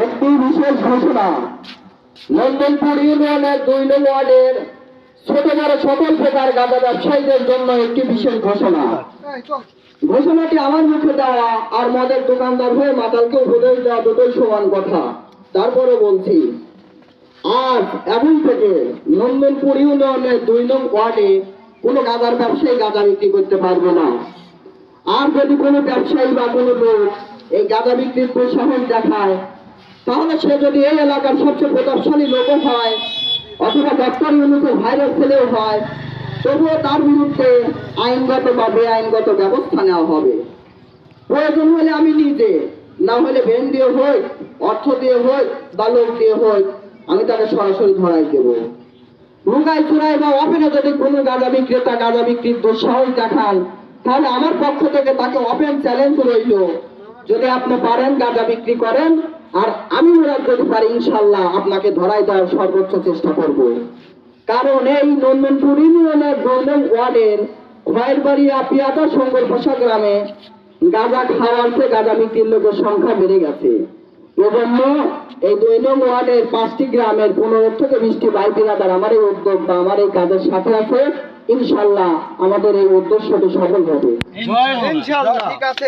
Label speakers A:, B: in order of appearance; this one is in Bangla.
A: একটি বিশেষ ঘোষণা, নন্দনপুর ইউনিয়নের 2 নং ওয়ার্ডের ছোট বড় সকল প্রকার গাঁজা ব্যবসায়ীদের জন্য একটি বিশেষ ঘোষণা। ঘোষণাটি আমার মুখে দেওয়া আর মদের দোকানদার হয়ে মাতালকে উপদেশ দেওয়া দুটোই সমান কথা। তারপরে বলছি, আজ এখন থেকে নন্দনপুর ইউনিয়নের 2 নং ওয়ার্ডে কোনো গাঁজার ব্যবসায়ী গাঁজা বিক্রি করতে পারবে না। আর যদি কোনো ব্যবসায়ী বা কোনো লোক এই গাঁজা বিক্রির দুঃসাহস দেখায়, তাহলে সে যদি এই এলাকার সবচেয়ে প্রতাপশালী লোকও হয় অথবা ডক্টর ইউনুসের ভাইরাস ছেলেও হয়, তবুও তার বিরুদ্ধে আইনগত বা বেআইনগত ব্যবস্থা নেওয়া হবে। প্রয়োজন হলে আমি নিজে, না হলে ভ্যান দিয়ে হোক, অর্থ দিয়ে হোক বা লোক দিয়ে হোক, আমি তাকে সরাসরি ধরাই দেব। লুকাই চুরাই বা ওপেনে যদি কোনো গাঁজা বিক্রেতা গাঁজা বিক্রির দুঃসাহস দেখান, তাহলে আমার পক্ষ থেকে তাকে ওপেন চ্যালেঞ্জ রইল, যদি আপনি পারেন গাঁজা বিক্রি করেন, আর আমি ওরা যদি পারি ইনশাল্লাহ আপনাকে ধরাই দেওয়ার সর্বোচ্চ চেষ্টা করব। কারণ এই নন্দনপুর ইউনিয়নের 2 নং ওয়ার্ডের খয়েরবাড়িয়া পিয়াদা শঙ্করপাশা গ্রামে গাঁজা খাওয়ার চেয়ে গাঁজা বিক্রির লোকের সংখ্যা বেড়ে গেছে। এজন্য এই 2 নং ওয়ার্ডের 5টি গ্রামের 15 থেকে 20টি ভাই বিরাদার আমার এই উদ্যোগ বা আমার এই কাজের সাথে আছে। ইনশাল্লাহ আমাদের এই উদ্দেশ্যটি সফল হবে।
B: ইনশাআল্লাহ। ঠিক আছে।